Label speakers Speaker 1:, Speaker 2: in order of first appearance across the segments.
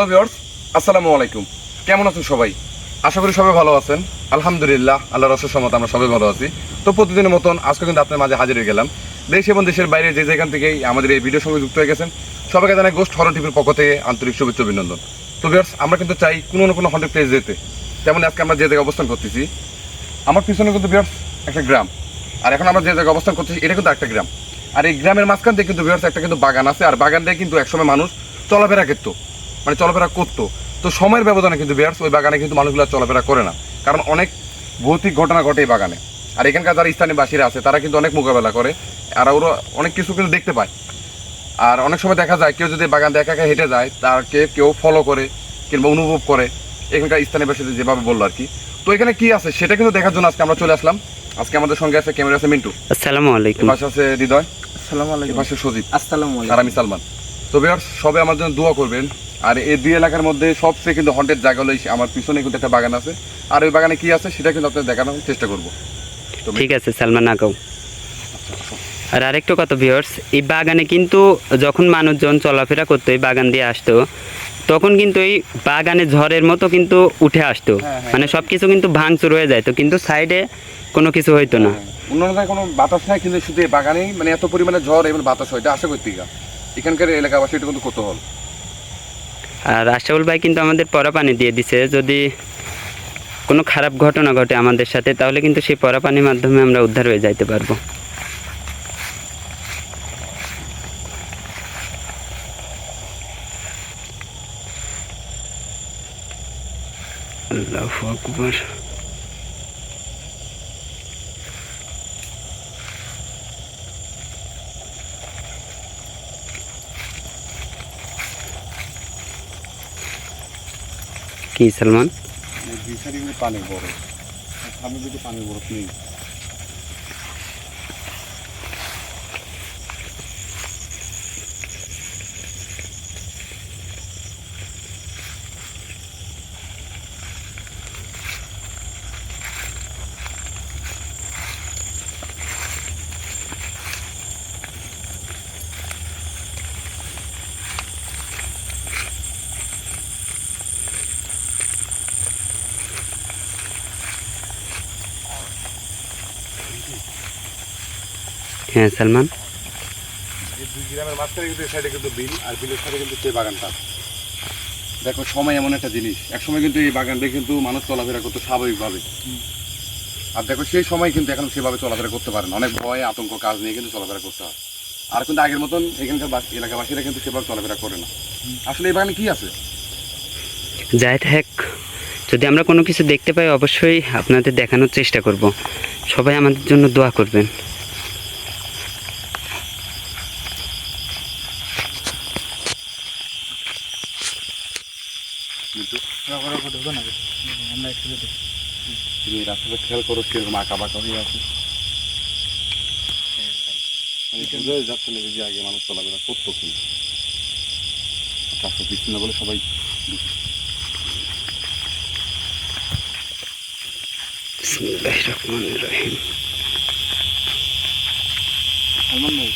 Speaker 1: Hello viewers, আসসালামু আলাইকুম। কেমন আছেন সবাই? আশা করি সবাই ভালো আছেন। আলহামদুলিল্লাহ, আল্লাহর অশেষ রহমতে আমরা সবাই ভালো আছি। তো প্রতিদিনের মতন আজকে কিন্তু আপনার মাঝে হাজির হয়ে গেলাম। দেশ এবং দেশের বাইরে যে যেখান থেকেই আমাদের এই ভিডিওর সঙ্গে যুক্ত হয়ে গেছেন সবাইকে জানাই গোস্ট হরর টিভির পক্ষ থেকে আন্তরিক শুভেচ্ছা অভিনন্দন। তো ভিউয়ার্স, আমরা কিন্তু চাই কোনো না কোনো হন্টেড প্লেস যেতে। তেমন আজকে আমরা যে জায়গায় অবস্থান করতেছি, আমার পিছনে কিন্তু ভিউয়ার্স একটা গ্রাম, আর এখন আমরা যে জায়গায় অবস্থান করতেছি এটা কিন্তু একটা গ্রাম। আর এই গ্রামের মাঝখান থেকে কিন্তু ভিউয়ার্স একটা কিন্তু বাগান আছে, আর বাগান দিয়ে কিন্তু একসময় মানুষ চলাফেরা করতো। তো সময়ের ব্যবধানে কিন্তু ভিউয়ার্স ওই বাগানে কিন্তু মানুষগুলো চলাফেরা করে না, কারণ অনেক ভৌতিক ঘটনা ঘটে এই বাগানে। আর এখানকার যারা স্থানীয় বাসীরা আছে তারা কিন্তু অনেক মোকাবেলা করে, আর ওরা অনেক কিছু কিন্তু দেখতে পায়। আর অনেক সময় দেখা যায় কেউ যদি বাগান দিয়ে একা একা হেঁটে যায় তাকে কেউ ফলো করে কিংবা অনুভব করে, এখানকার স্থানীয় বাসীদের যেভাবে বললো আর কি। তো এখানে কি আছে সেটা কিন্তু দেখার জন্য আজকে আমরা চলে আসলাম। আজকে আমাদের সঙ্গে আছে ক্যামেরা আছে মিন্টু,
Speaker 2: আসসালামু আলাইকুম,
Speaker 1: পাশে আছে হৃদয়,
Speaker 3: আসসালামু আলাইকুম,
Speaker 1: পাশে সজীব,
Speaker 3: আসসালামু
Speaker 1: আর
Speaker 3: আলাইকুম।
Speaker 1: আমি সালমান। তো ভিউয়ার্স, সবাই আমার জন্য দোয়া করবেন। আর এই দুই এলাকার মধ্যে সবচেয়ে কিন্তু হন্টেড জায়গা হলো আমার পিছনে কিন্তু একটা বাগান আছে, আর ওই বাগানে কি আছে সেটা কিন্তু আপনাদের দেখানোর চেষ্টা করবো।
Speaker 2: ঠিক আছে সালমান আগাও। আর আরেকটা কথা ভিউয়ার্স, এই বাগানে কিন্তু যখন মানুষজন চলাফেরা করতো এই বাগান দিয়ে আসতো, তখন কিন্তু এই বাগানে ঝড়ের মতো কিন্তু উঠে আসতো, মানে সব কিছু কিন্তু ভাঙচুর হয়ে যাইতো, কিন্তু সাইডে কোনো কিছু হইতো না।
Speaker 1: অন্য জায়গায় কোনো বাতাস নাই, কিন্তু শুধু এই বাগানেই মানে এত পরিমাণে ঝড় এবং বাতাস হয়, এটা আশা করতে এখানকার এলাকাবাসী এটা কিন্তু কৌতূহল।
Speaker 2: আর আশাউল ভাই কিন্তু আমাদের পরা পানি দিয়ে দিছে, যদি কোনো খারাপ ঘটনা ঘটে আমাদের সাথে তাহলে কিন্তু সেই পরা পানির মাধ্যমে আমরা উদ্ধার হয়ে যাইতে পারবো। আল্লাহু আকবার। কি সালমান?
Speaker 1: পানি বড়, সামনে দিকে পানি বরফ নেই।
Speaker 2: হ্যাঁ সালমান,
Speaker 1: এই দুই গ্রামের মাঝখানে কিন্তু এই সাইডে কিন্তু বিল, আর বিলের সাইডে কিন্তু সেই বাগানটা। দেখো, সময় এমন একটা জিনিস, একসময় কিন্তু এই বাগান দিয়ে কিন্তু মানুষ চলাফেরা করতো স্বাভাবিকভাবে। আর দেখো সেই সময় কিন্তু এখন সেভাবে চলাফেরা করতে পারে না, অনেক ভয় আতঙ্ক কাজ নিয়ে কিন্তু চলাফেরা করতে হয়। আর কিন্তু আগের মতন এখানকার এলাকাবাসীরা কিন্তু সেভাবে চলাফেরা করে না। আসলে এই বাগানে কি আছে?
Speaker 2: যাই থাক, যদি আমরা কোনো কিছু দেখতে পাই অবশ্যই আপনাদের দেখানোর চেষ্টা করব। সবাই আমাদের জন্য দোয়া করবেন।
Speaker 1: তুমি রাস্তাটা খেয়াল করো কিরকম আঁকা বাঁকা হয়ে আছে, বোঝাই যাচ্ছে না যে আগে মানুষ চলাফেরা করতো কি। চারশো বিচ্ছিন্ন বলে সবাই
Speaker 2: বিসমিল্লাহির রহমানির রহিম।
Speaker 3: সালমান ভাই,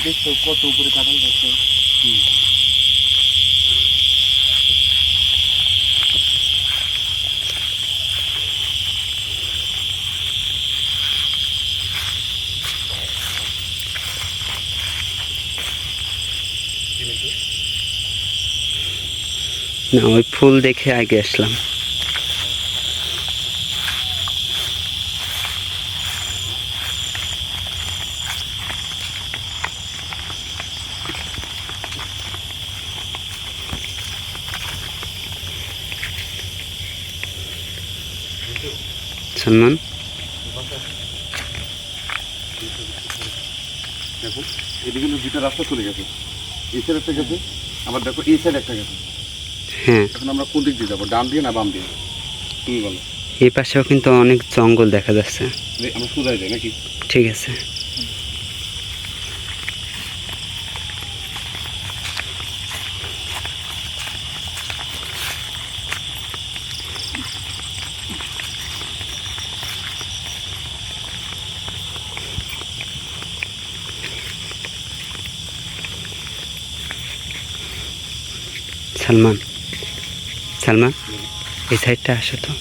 Speaker 3: দেখছো কত উপরে কাঁঠাল যাচ্ছে।
Speaker 2: না, ওই ফুল দেখে আগে আসলাম। সালমান,
Speaker 1: দেখো এদিকে কিন্তু দুইটা রাস্তা চলে গেছে, এই সাইড একটা গেছে, আবার দেখো এই সাইড একটা গেছে।
Speaker 2: হ্যাঁ,
Speaker 1: এখন আমরা কোন দিক দিয়ে যাবো, ডান দিয়ে না বাম দিয়ে, তুমি বলো।
Speaker 2: এই পাশেও কিন্তু অনেক জঙ্গল দেখা যাচ্ছে।
Speaker 1: আমরা সোজাই যাই নাকি?
Speaker 2: ঠিক আছে। সালমান সালমান এই সাইডটা আসো তো।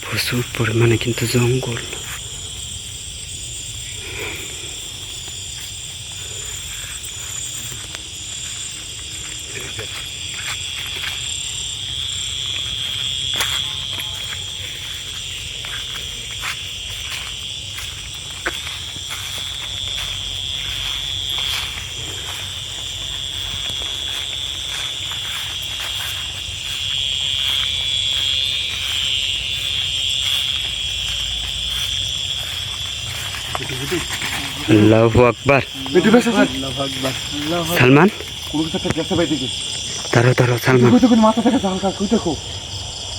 Speaker 2: প্রচুর পরিমাণে কিন্তু জঙ্গল। আল্লাহু আকবার।
Speaker 1: মিন্টু ভাই আছে
Speaker 3: আল্লাহু আকবার আল্লাহু আকবার
Speaker 2: সালমান
Speaker 1: কোনো কিছু একটা গেছে ভাই দিকে
Speaker 2: ধরো ধরো সালমান।
Speaker 1: কই দেখো মাথা থেকে হালকা কই দেখো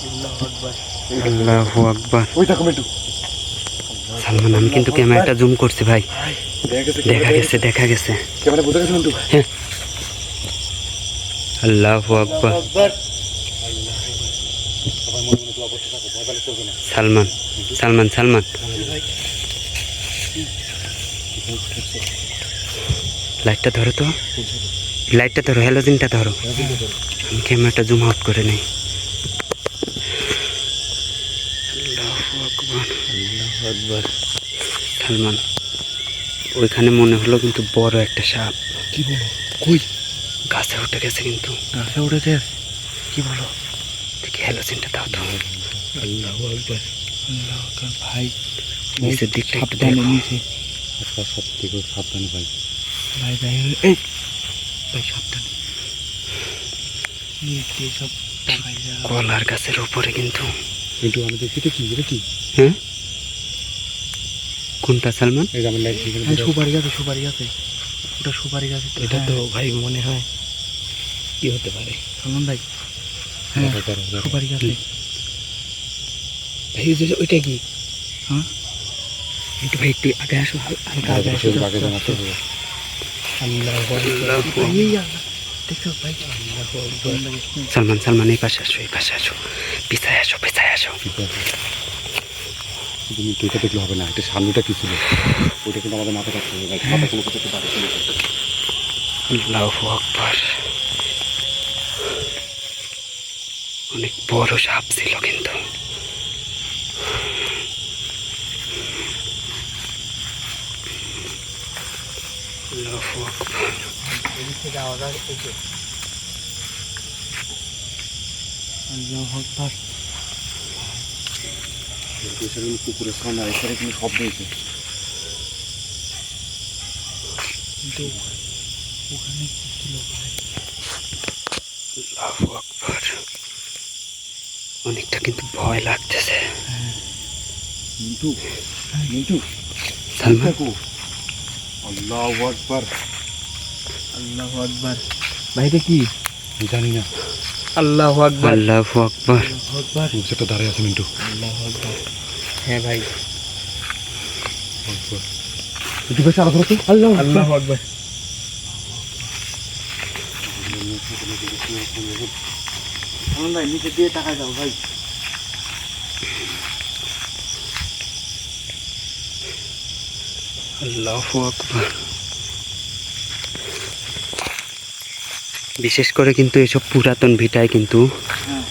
Speaker 3: আল্লাহু আকবার
Speaker 2: আল্লাহু আকবার।
Speaker 1: ওই দেখো মিন্টু
Speaker 2: সালমান আমি কিন্তু ক্যামেরাটা জুম করছি ভাই,
Speaker 1: দেখা গেছে
Speaker 2: দেখা গেছে
Speaker 1: ক্যামেরা বোঝা গেছে মিন্টু
Speaker 2: আল্লাহু আকবার। সালমান সালমান সালমান লাইটটা ধরো তো, লাইটটা ধরো, হ্যালোজিনটা ধরো। আমি ক্যামেরাটা জুম আউট করে নেই। আল্লাহু আকবার
Speaker 3: আল্লাহু আকবার।
Speaker 2: সালমান ওইখানে মনে হলো কিন্তু বড় একটা সাপ।
Speaker 3: কি বলো? কই?
Speaker 2: গাছে উঠে গেছে কিন্তু।
Speaker 3: গাছে উঠেছে? কি বলো?
Speaker 2: দেখি হ্যালোজিনটা দাও তো।
Speaker 3: আল্লাহু আকবার আল্লাহু আকবার। ভাই
Speaker 2: নিচের দিকটা একটু
Speaker 3: সাবধানে
Speaker 2: দেখো।
Speaker 3: নিচে।
Speaker 1: আচ্ছা সব থেকে সাবধানে ভাই
Speaker 3: ভাই ভাই এই ভাই সাবধানে নিচে সব টাকাই যা।
Speaker 2: কলার গাছের উপরে কিন্তু।
Speaker 1: মিন্টু আমি দেখি এটা কি এটা কি
Speaker 2: হ্যাঁ কোনটা সালমান?
Speaker 1: এই যে আমি লাইট দিকে
Speaker 3: হ্যাঁ সুপারি গাছে সুপারি গাছে ওটা সুপারি গাছে।
Speaker 2: এটা তো
Speaker 3: ভাই মনে হয়
Speaker 2: কি হতে পারে?
Speaker 3: সালমান ভাই হ্যাঁ সুপারি গাছে।
Speaker 2: ভাই ওইটা কি?
Speaker 3: হ্যাঁ
Speaker 2: একটু ভাই একটু আগে আসো, হালকা আগে আসো।
Speaker 3: আল্লাহু আকবার। এই আল্লাহ দেখো ভাই আল্লাহু আকবার।
Speaker 2: সালমান সালমান এই পাশে আসো, এই পাশে আসো, পিছায় আসো, পিছায় আসো।
Speaker 1: তুমি এটা দেখলে হবে না, এটা সামনেটা কি ছিল ওইটা কিন্তু আমাদের মাথা কাটতে হবে মাথা কোনো কিছু বাড়ি চলে যাবে।
Speaker 2: আল্লাহু আকবার। অনেক বড় সাপ ছিল কিন্তু। আল্লাহু আকবার।
Speaker 3: আল্লাহু আকবার।
Speaker 1: এছাড়া কিন্তু কুকুরের সামনে এছাড়া কিন্তু শব্দ হয়েছে
Speaker 3: কিন্তু ওখানে কি ছিল ভাই?
Speaker 2: আল্লাহু আকবার। অনেকটা কিন্তু ভয় লাগতেছে।
Speaker 1: মিন্টু মিন্টু
Speaker 2: সালমান
Speaker 1: দেখো আল্লাহু আকবার।
Speaker 3: আল্লাহু আকবার। ভাই এটা কি?
Speaker 1: জানি না
Speaker 3: আল্লাহু আকবার
Speaker 2: আল্লাহু আকবার।
Speaker 3: আল্লাহু আকবার
Speaker 1: সেটা দাঁড়িয়ে আছে মিন্টু
Speaker 3: আল্লাহু আকবার। হ্যাঁ ভাই
Speaker 1: মিন্টু ভাই আলো করো তো
Speaker 3: আল্লাহু আকবার। সালমান ভাই নিচে দিয়ে তাকায় যাও ভাই।
Speaker 2: আল্লাহু আকবার। বিশেষ করে কিন্তু এসব পুরাতন ভিটায় কিন্তু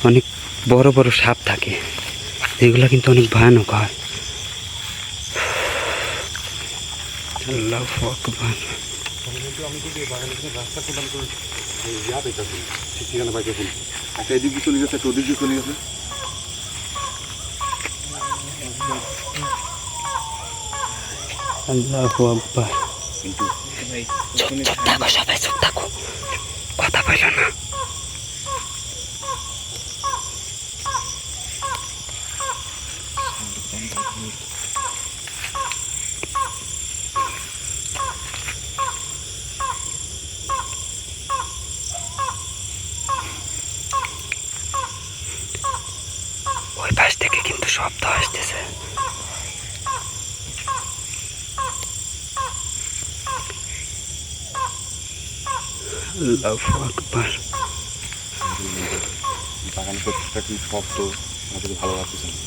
Speaker 2: অনেক বড় বড় সাপ থাকে, যেগুলো কিন্তু অনেক ভয়ানক হয়। আল্লাহু আকবার।
Speaker 1: আমি কিন্তু এই বাগানের রাস্তা প্রদান করে ইয়া দেখতেছি ঠিক ঠিকানা পাই দেখুন একটা এদিক দিয়ে চলে গেছে একটা ওদিক দিয়ে চলে গেছে
Speaker 2: আল্লাহু আকবার। চুপ থাকো সবাই, চুপ থাকো, কথা বলো না। ওই পাশ থেকে কিন্তু শব্দ আসতেছে। আল্লাহু আকবার।
Speaker 1: বাগানে প্রত্যেকটা কি শব্দ আমাদের ভালো লাগতেছে না।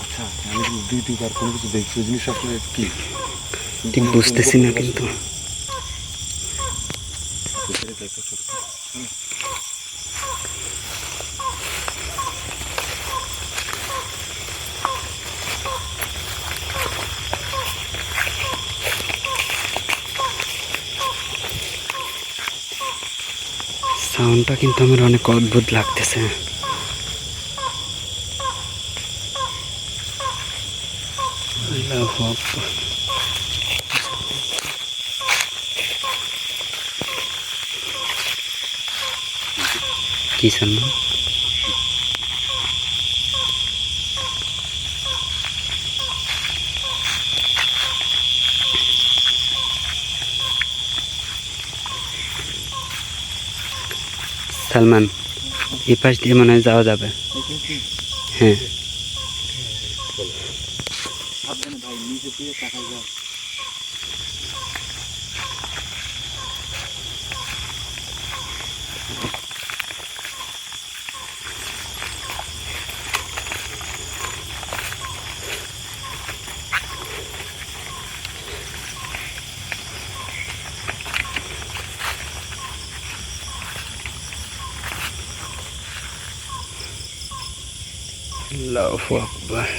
Speaker 1: আচ্ছা আমি কিন্তু দ্বিতীয়বার কোনো কিছু দেখছি, ওই জিনিস আসলে কি
Speaker 2: ঠিক বুঝতেছি না কিন্তু। সাউন্ডটা কিন্তু আমার অনেক অদ্ভুত লাগতেছে। আল্লাহু আকবার। কি সালমান? সালমান, এই পাশ দিয়ে মনে হয় যাওয়া যাবে। হ্যাঁ,
Speaker 3: ভাই নিচে দিয়ে টাকা যাও।
Speaker 2: আল্লাহু আকবার।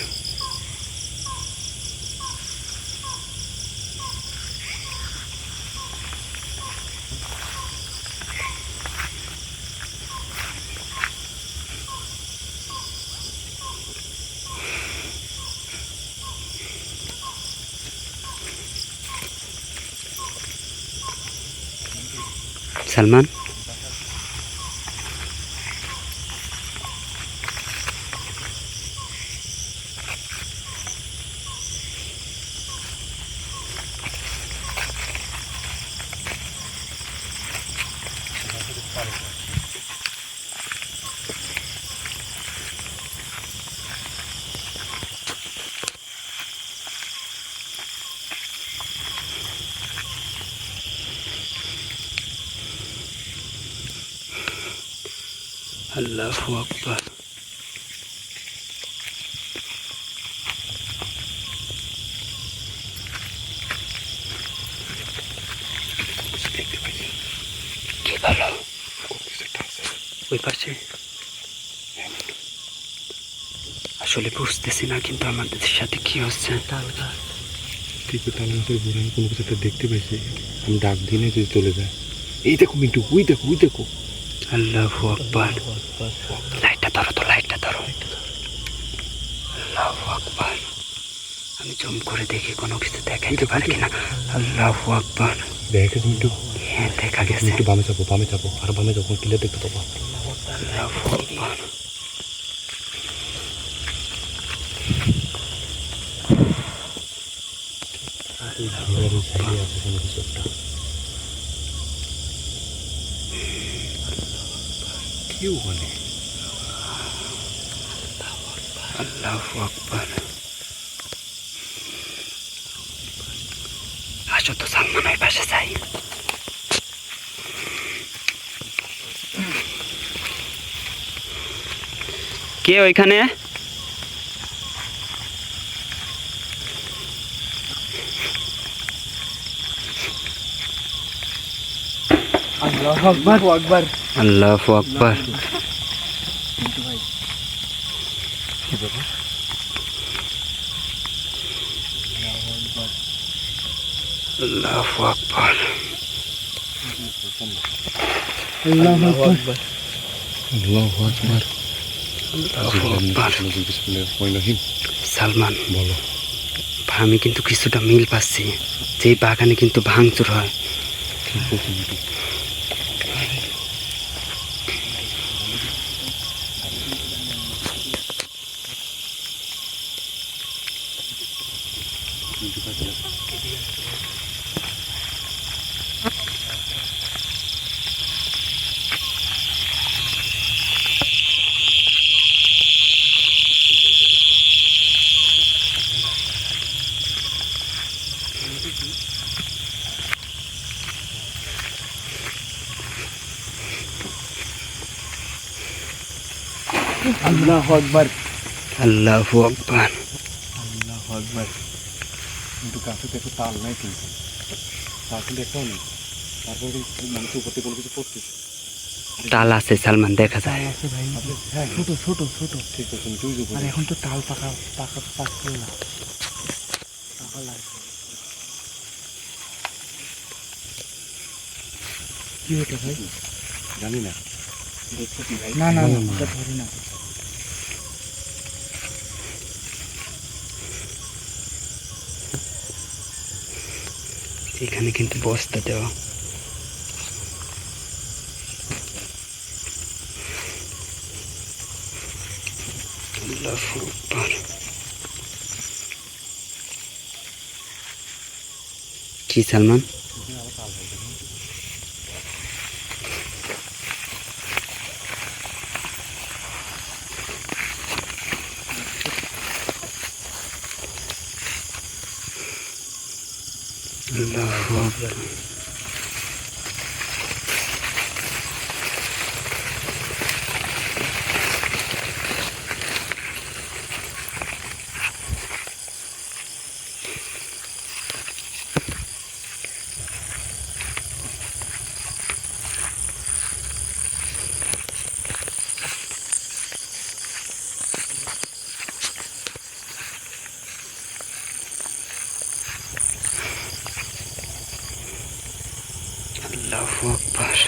Speaker 2: সালমান, আল্লাহু আকবার। কি বলো? ওই পাশে আসলে বুঝতেছি না কিন্তু আমাদের সাথে কি হচ্ছে।
Speaker 3: কিন্তু তাহলে আমাদের ঘুরে আমি কোনো কিছু একটা দেখতে পাইছি, আমি ডাক দিনে যদি চলে যায়। এই দেখো মিন্টু, ওই দেখো, ওই দেখো।
Speaker 2: আল্লাহু আকবার। লাইটটা ধরো তো, লাইটটা ধরো। আল্লাহু আকবার। আমি জুম করে দেখি কোনো কিছু দেখাইতে পারি কিনা। আল্লাহু আকবার।
Speaker 3: দেখে মিন্টু,
Speaker 2: হ্যাঁ দেখা গেছে।
Speaker 3: একটু বামে যাবো, বামে যাবো, আর বামে যখন ক্লিয়ার দেখতে পাবো।
Speaker 2: আল্লাহু আকবার।
Speaker 3: এবারে সাইডে আছে কোনো কিছু একটা। কি ওখানে?
Speaker 2: আল্লাহু আকবার। আসো তো সালমান, ওই পাশে যাই। কে ওইখানে?
Speaker 3: আল্লাহু আকবার, আকবার।
Speaker 2: আল্লাহু আকবার।
Speaker 3: মিন্টু ভাই, কি ব্যাপার?
Speaker 2: আল্লাহু আকবার।
Speaker 3: আল্লাহু আকবার, আল্লাহু আকবার।
Speaker 2: সালমান,
Speaker 3: বলো।
Speaker 2: আমি কিন্তু কিছুটা মিল পাচ্ছি যে এই বাগানে কিন্তু ভাঙচুর হয়।
Speaker 4: আল্লাহু আকবার,
Speaker 2: আল্লাহু আকবার।
Speaker 4: আল্লাহু আকবার।
Speaker 3: কিন্তু গাছে দেখো তাল নাই, কিন্তু তাল কিন্তু একটাও নেই। তারপর কিন্তু মানুষ উপর থেকে কোনো কিছু পড়তেছে।
Speaker 2: তাল আছে সালমান, দেখা যায়।
Speaker 4: তাল আছে ভাই,
Speaker 3: হ্যাঁ,
Speaker 4: ছোট ছোট ছোট।
Speaker 3: ঠিক আছে, তুমি চুই
Speaker 4: আর এখন তো তাল পাকা পাকা পাকছিল না, পাকা লাগছে। কি হতো ভাই?
Speaker 3: জানি না।
Speaker 4: না না না, এটা ধরি না।
Speaker 2: এখানে কিন্তু বস্তা দেওয়া। আল্লাহু আকবার। কি সালমান? আল্লাহু আকবার। আল্লাহু আকবার।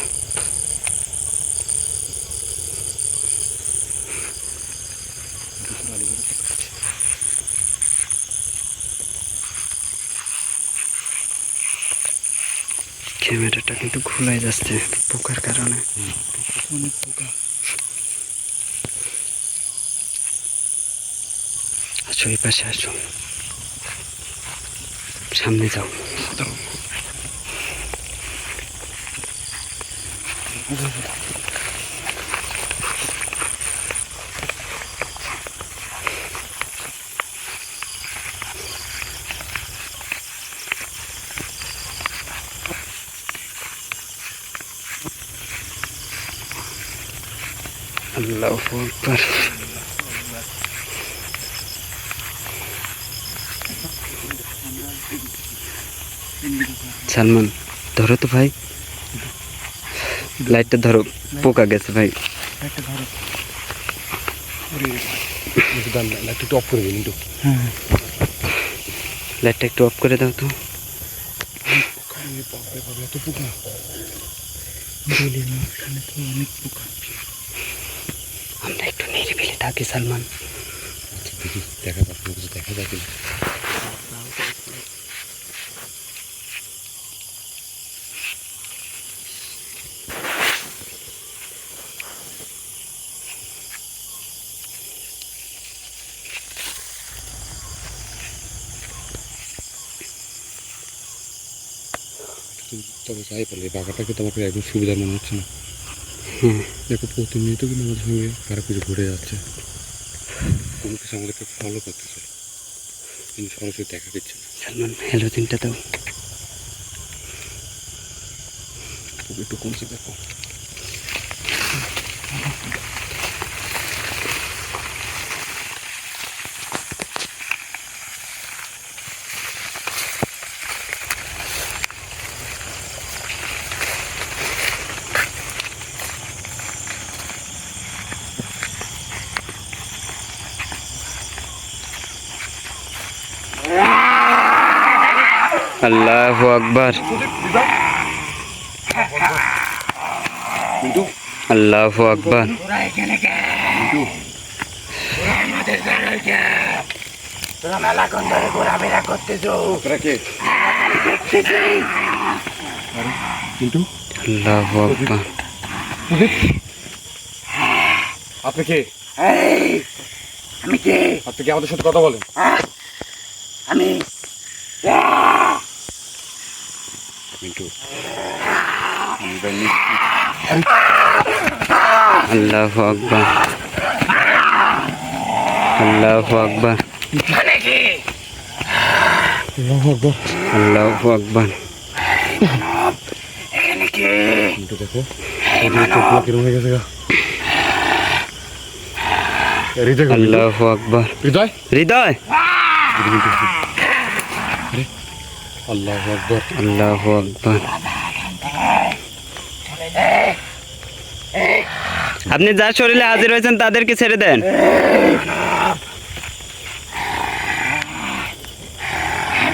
Speaker 2: ক্যামেরাটা কিন্তু ঘুলাই যাচ্ছে পোকার কারণে।
Speaker 4: অনেক পোকা।
Speaker 2: আসো, এই পাশে আসো, সামনে যাও। আল্লাহু আকবার। সালমান, ধরো তো ভাই, লাইটটা ধরো, পোকা গেছে ভাই।
Speaker 4: একটা ধরো।
Speaker 3: লাইটটা একটু অফ করে দিন একটু।
Speaker 4: হ্যাঁ,
Speaker 2: লাইটটা একটু অফ করে দাও তো।
Speaker 3: বাপরে বাবা, এত পোকা!
Speaker 4: বেলের মাঝখানে তো অনেক পোকা।
Speaker 2: আমরা একটু নিরিবিলি থাকি সালমান।
Speaker 3: দেখি দেখা যাক, কোনো কিছু দেখা যায় কিনা। তবে যাই বলে, এই বাগানটাকে তো আমাকে একদম সুবিধা মনে হচ্ছে না।
Speaker 2: হ্যাঁ,
Speaker 3: দেখো প্রতিনিয়ত কিন্তু আমাদের সঙ্গে কারো কিছু ঘুরে যাচ্ছে, কোনো কিছু আমাদেরকে ফলো করতেছে, কিন্তু সরাসরি দেখা দিচ্ছে না।
Speaker 2: সালমান, হ্যালোজিনটা দাও।
Speaker 3: তবে একটু কমছে, দেখো।
Speaker 2: আল্লাহু আকবার।
Speaker 3: কিন্তু
Speaker 2: আল্লাহু আকবার।
Speaker 3: কিন্তু
Speaker 4: তোরা মেলাক্ষণ ধরে ঘোরাফেরা করতেছো,
Speaker 1: আপনারা কে?
Speaker 3: কিন্তু
Speaker 2: আল্লাহু আকবার।
Speaker 1: আপনি কে?
Speaker 4: এই, আমি কে?
Speaker 1: আপনি কি আমাদের সাথে কথা বলেন?
Speaker 4: আমি
Speaker 1: মিন্টু,
Speaker 2: আল্লাহু আকবার, আল্লাহু আকবার,
Speaker 4: মানে কি?
Speaker 3: আল্লাহু আকবার।
Speaker 2: আল্লাহু আকবার।
Speaker 4: এখানে কে?
Speaker 3: কিন্তু দেখো ওদের চোখগুলো কিরম হয়ে গেছে গা। হৃদয় কই?
Speaker 2: আল্লাহু আকবার।
Speaker 3: হৃদয়
Speaker 2: হৃদয়,
Speaker 3: আল্লাহু আকবার।
Speaker 2: আল্লাহু আকবার। আপনি যার শরীরে হাজির হয়েছেন তাদেরকে ছেড়ে দেন।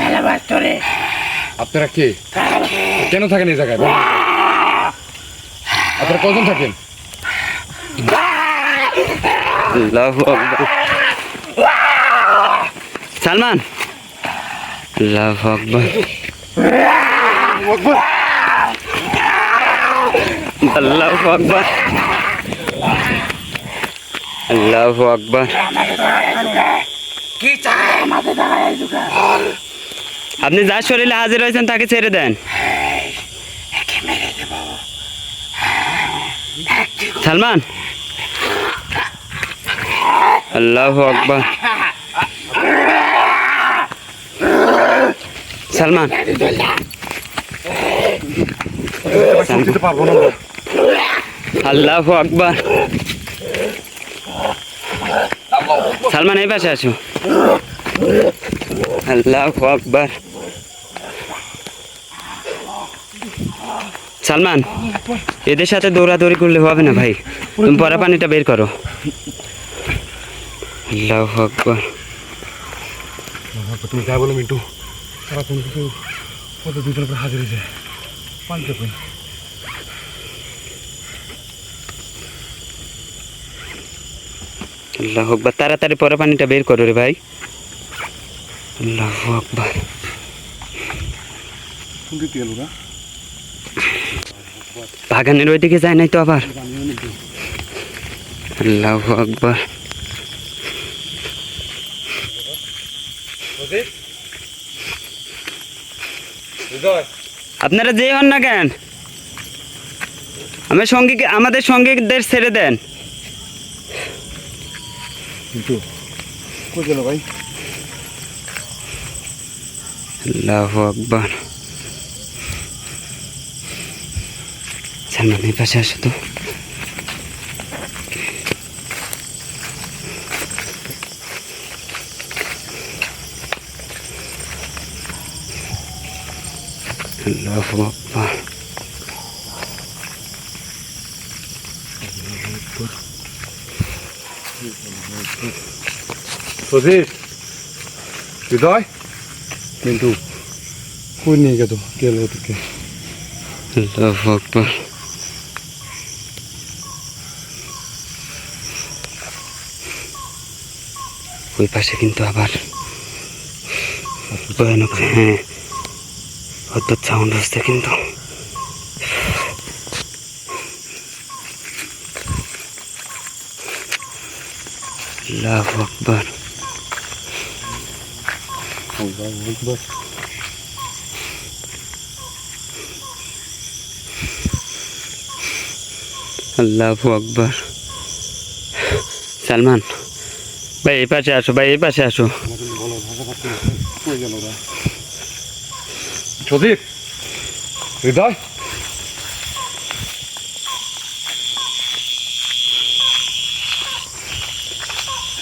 Speaker 4: মেলা বাস্তরে
Speaker 1: আপনারা কে? কেন থাকেন এই জায়গায়? বলুন। আপনারা কজন থাকেন?
Speaker 2: আল্লাহু আকবার। সালমান, আল্লাহু আকবার, আল্লাহু আকবার, আল্লাহু আকবার।
Speaker 4: কি চায় আমাদের দাঁড়ায় যুগা?
Speaker 2: আপনি যার শরীরে হাজির হয়েছেন তাকে ছেড়ে দেন।
Speaker 4: একে মেরে দেব।
Speaker 2: সালমান, আল্লাহু আকবার। সালমান,
Speaker 1: দিতে পারবো না আমরা।
Speaker 2: আল্লাহু আকবার। সালমান এই পাশে আসো। আল্লাহু আকবার। সালমান, এদের সাথে দৌড়াদৌড়ি করলে হবে না ভাই, তুমি পরা পানিটা বের করো। আল্লাহু আকবার।
Speaker 3: তুমি যা বলো মিন্টু, তারা কোনো কিছু ওদের দুজনের উপরে হাজির হয়েছে। পানিতে কই?
Speaker 2: আল্লাহু আকবার। তাড়াতাড়ি পরা পানিটা বের করো রে ভাই। আল্লাহু আকবার।
Speaker 3: কোন দিকে গেল গা?
Speaker 2: বাগানের ওইদিকে যায় নাই তো আবার? আল্লাহু আকবার। আপনারা যেই হন না কেন, আমাদের সঙ্গীদের ছেড়ে দেন।
Speaker 3: মিন্টু কই গেল ভাই?
Speaker 2: আল্লাহু আকবার। সালমান এই পাশে আসো তো। আল্লাহু আকবার।
Speaker 1: সজিব, হৃদয়,
Speaker 3: মিন্টু কই নিয়ে গেল ওদেরকে?
Speaker 2: আল্লাহু আকবার। ওই পাশে কিন্তু আবার ভয়ানক, হ্যাঁ, অদ্ভুত সাউন্ড হচ্ছে কিন্তু। আল্লাহু আকবার।
Speaker 3: আল্লাহু আকবার।
Speaker 2: আল্লাহু আকবার। সালমান ভাই এই পাশে আসো, ভাই এই পাশে আসো।
Speaker 3: বলো ভাষা পাচ্ছি না, কই গেল ওরা?
Speaker 1: সজিব, হৃদয়,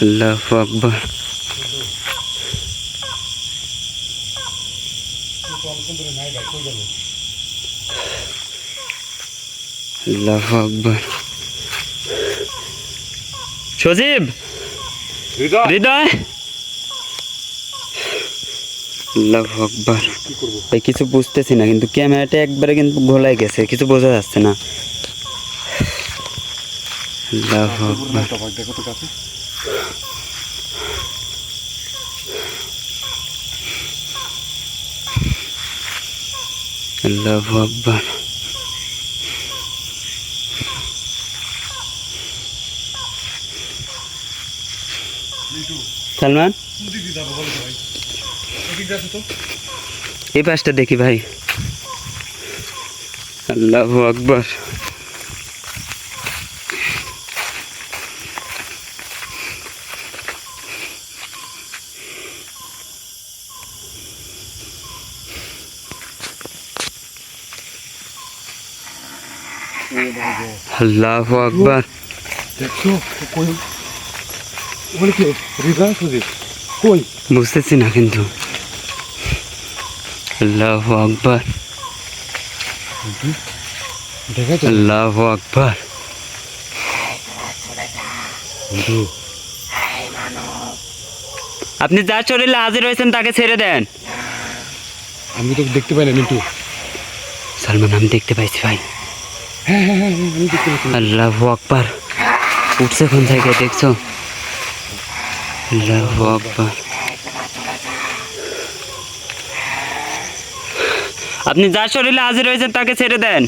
Speaker 2: আল্লাহু আকবার। আল্লাহু আকবার। সজীব,
Speaker 1: হৃদয়,
Speaker 2: হৃদয়, আল্লাহু আকবার। ভাই কিছু বুঝতেছি না, কিন্তু ক্যামেরাটা একবারে কিন্তু ঘোলাই গেছে, কিছু বোঝা যাচ্ছে না। আল্লাহু আকবার।
Speaker 3: দেখো তো কাছে।
Speaker 2: আল্লাহু আকবার। সালমান এই পাশটা দেখি ভাই। আল্লাহু আকবার। আল্লাহু আকবার।
Speaker 3: দেখছো কই ওখানে কি হৃদয় সুজিত কই
Speaker 2: বুঝতেছি না কিন্তু। আল্লাহু আকবার।
Speaker 3: দেখা তো
Speaker 2: আল্লাহু আকবার।
Speaker 3: বন্ধু
Speaker 2: আপনি যার শরীরে হাজির হয়েছেন তাকে ছেড়ে দেন।
Speaker 3: আমি তো দেখতে পাই না মিন্টু।
Speaker 2: সালমান আমি দেখতে পাইছি ভাই।
Speaker 3: হ্যাঁ হ্যাঁ হ্যাঁ আমি দেখতে পাচ্ছি।
Speaker 2: আল্লাহু আকবার। উঠছে কোন জায়গায় দেখছো? আল্লাহু আকবার। আপনি যার শরীরে হাজির হয়েছেন তাকে ছেড়ে দেন।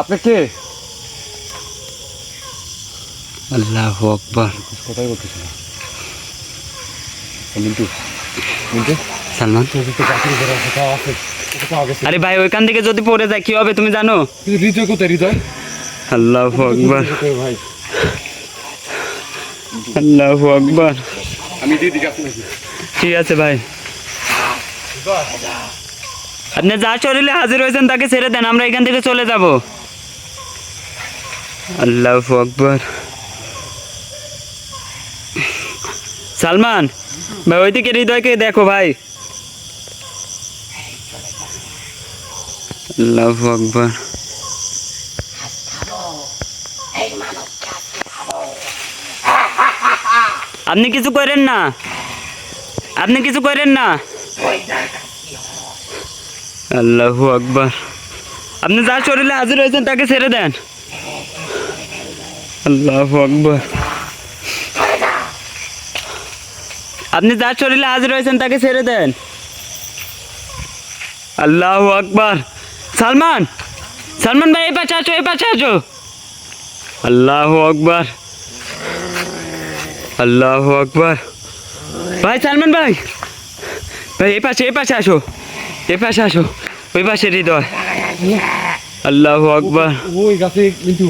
Speaker 1: আপনি কে?
Speaker 2: আল্লাহু আকবার।
Speaker 3: কথাই বলতেছি না মিন্টু মিন্টু
Speaker 2: সালমান
Speaker 3: তোর তো গাছের উপরে কোথাও আছে কোথাও গেছে
Speaker 2: আরে ভাই ওইখান থেকে যদি পড়ে যায় কি হবে তুমি জানো?
Speaker 3: কিন্তু হৃদয় কোথায় হৃদয়
Speaker 2: আল্লাহু আকবার।
Speaker 3: কোথায় ভাই
Speaker 2: আল্লাহু আকবার।
Speaker 3: আমি দিদি গাছ নাকি
Speaker 2: ঠিক আছে ভাই। আপনি যার শরীরে হাজির হয়েছেন তাকে ছেড়ে দেন, আমরা এখান থেকে চলে যাব। আল্লাহু আকবার। সালমান ভাই ওইদিকে হৃদয়কে দেখো ভাই। আল্লাহু আকবার। আপনি কিছু করেন না, আপনি কিছু করেন না। আল্লাহু আকবার। আপনি যার শরীরে হাজির হয়েছেন তাকে ছেড়ে দেন। আল্লাহু আকবার। আপনি যার শরীরে হাজির হয়েছেন তাকে ছেড়ে দেন। আল্লাহু আকবার। সালমান সালমান ভাই এই পাশে আসো, এই পাশে আসো। আল্লাহু আকবার। আল্লাহু আকবার। ভাই সালমান ভাই ভাই এই পাশে আসো, এই পাশে আসো। ওই পাশে হৃদয়। আল্লাহু আকবার।
Speaker 3: ওই গাছে মিন্টু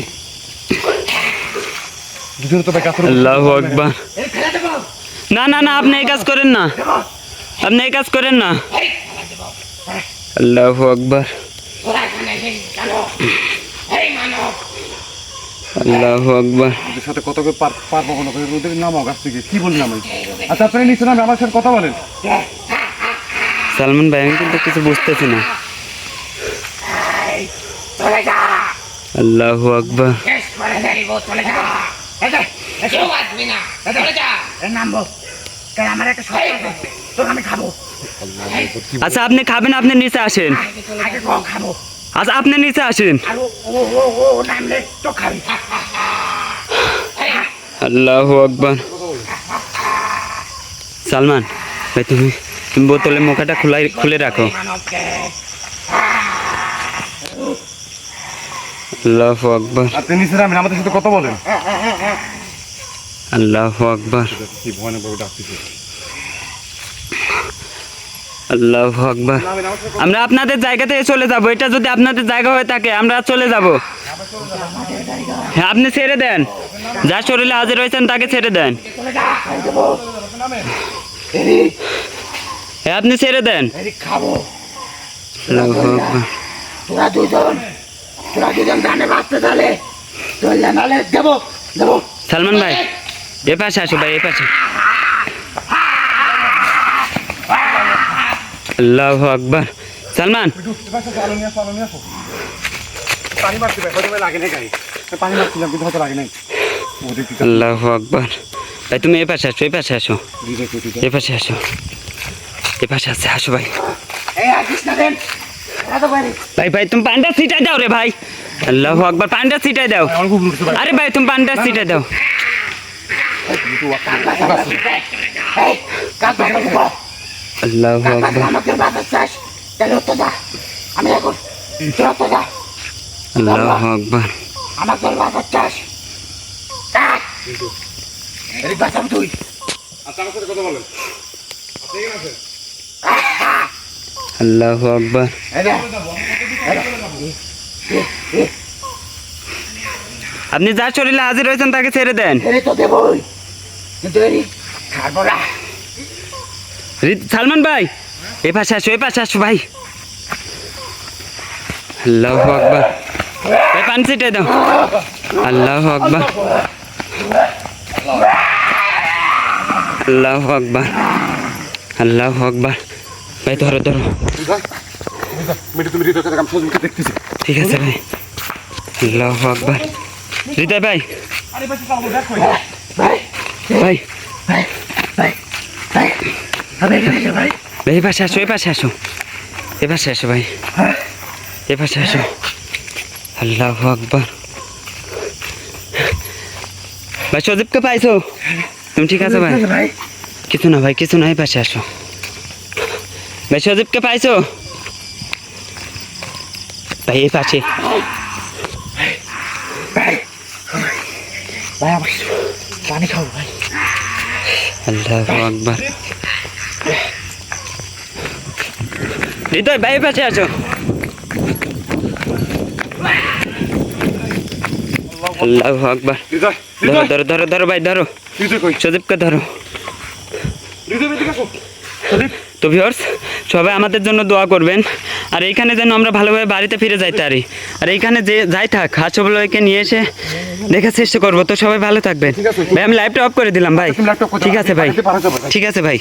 Speaker 3: দুজন তো ভাই গাছের উপরে
Speaker 2: আল্লাহু আকবার। না না না আপনি এই কাজ করেন না, আপনি এই কাজ করেন না। আল্লাহু আকবার। আল্লাহু আকবার।
Speaker 1: ওদের সাথে কথা কই পারবো কোনো ওদের নামাও গাছ থেকে কি বলি আমি। আচ্ছা আপনি নিচে নামে আমার সাথে কথা বলেন।
Speaker 2: সালমান ভাই আমি কিন্তু কিছু বুঝতেছি না। আল্লাহু আকবার। আচ্ছা আপনি খাবেন, আপনি নিচে আসেন। আচ্ছা আপনি নিচে আসেন। আল্লাহু আকবার। সালমান ভাই তুমি তুমি বোতলের মুখাটা খুলে রাখো। আল্লাহু আকবার।
Speaker 1: আপনি নিচে নামেন আমাদের সাথে কথা বলেন।
Speaker 2: আল্লাহু আকবার।
Speaker 3: কি ভয়ানক ভাবে ডাকতেছে
Speaker 2: আল্লাহু আকবার। আমরা আপনাদের জায়গা থেকে চলে যাব। এটা যদি আপনাদের জায়গা হয়ে থাকে আমরা চলে যাব। হ্যাঁ আপনি ছেড়ে দেন, যার শরীরে হাজির হয়েছেন তাকে ছেড়ে দেন। হ্যাঁ আপনি ছেড়ে দেন। আল্লাহু আকবার।
Speaker 4: তোরা দুজন গানে বাঁচতে তাহলে চললে নালে দেবো দেবো।
Speaker 2: সালমান ভাই এ পাশে আসো ভাই, এ পাশে। আল্লাহু আকবার। সালমান
Speaker 1: পানি মারতে ভাই হয়তো লাগে নাই গাড়ি পানি মারছিলাম কিন্তু হয়তো লাগে নাই। ওদের কি
Speaker 2: আল্লাহু আকবার। ভাই তুমি এ পাশে আসো, এ পাশে আসো, এ পাশে আসো, এ পাশে আছে আসো ভাই।
Speaker 4: এই আসিস না দেন
Speaker 2: ভাই ভাই তুমি পান্ডা সিটাই দাও রে ভাই। আল্লাহু আকবার। পান্ডা সিটাই দাও।
Speaker 1: আমার খুব লুটছে ভাই।
Speaker 2: আরে ভাই তুমি পান্ডা সিটাই দাও। আল্লাহু আকবার।
Speaker 4: আমাকে বাঁচার চাস তো যা আমি এখন তো যা
Speaker 2: আল্লাহু আকবার।
Speaker 4: আমার তোর বাবার চাষ এই বাঁচাম তুই
Speaker 1: আচ্ছা আমার সাথে কথা বলেন। আপনি এখানে আছেন?
Speaker 2: আল্লাহু আকবার। আপনি যার শরীরে হাজির হয়েছেন তাকে ছেড়ে দেন।
Speaker 4: এরে তো দেবই কিন্তু এরি ছাড়বো না।
Speaker 2: সালমান ভাই এ পাশে আসো ভাই। আল্লাহু আকবার। ভাই পানি ছিটাই দাও। আল্লাহু আকবার। আল্লাহু আকবার। আল্লাহু আকবার। ভাই ধরো।
Speaker 1: মিঠু তুমি হৃদয় থেকে আমি সজীবকে দেখতেছি।
Speaker 2: ঠিক আছে ভাই। আল্লাহু আকবার। হৃদয় ভাই
Speaker 4: ভাই
Speaker 2: ভাই
Speaker 4: ভাই ভাই ভাই আমি এখানে ভাই
Speaker 2: ভাই এ পাশে আসো ভাই। এ পাশে আসো। আল্লাহু আকবার। ভাই সজীবকে পাইছো? তুমি ঠিক আছো ভাই?
Speaker 4: ভাই
Speaker 2: কিছু না এই পাশে আসো। ভাই সজীবকে পাইছো? ভাই এই পাশে।
Speaker 4: ভাই ভাই আমার পানি খাও ভাই।
Speaker 2: আল্লাহু আকবার। হৃদয় ভাই এই পাশে আসো। আল্লাহু আকবার।
Speaker 1: হৃদয় হৃদয়
Speaker 2: ধরো ভাই ধরো।
Speaker 1: হৃদয় কই?
Speaker 2: সজীবকে ধরো।
Speaker 1: হৃদয় এদিকে আসো।
Speaker 2: তো ভিউয়ার্স সবাই আমাদের জন্য দোয়া করবেন আর এইখানে যেন আমরা ভালোভাবে বাড়িতে ফিরে যাইতে পারি আর এইখানে যে যাই থাক হাসপাতালকে নিয়ে এসে দেখার চেষ্টা করবো। তো সবাই ভালো থাকবেন ভাই। আমি লাইভটা অফ করে দিলাম ভাই।
Speaker 1: তুমি ল্যাপটপ
Speaker 2: ঠিক আছে ভাই।
Speaker 1: পারো যাবে।
Speaker 2: ঠিক আছে ভাই।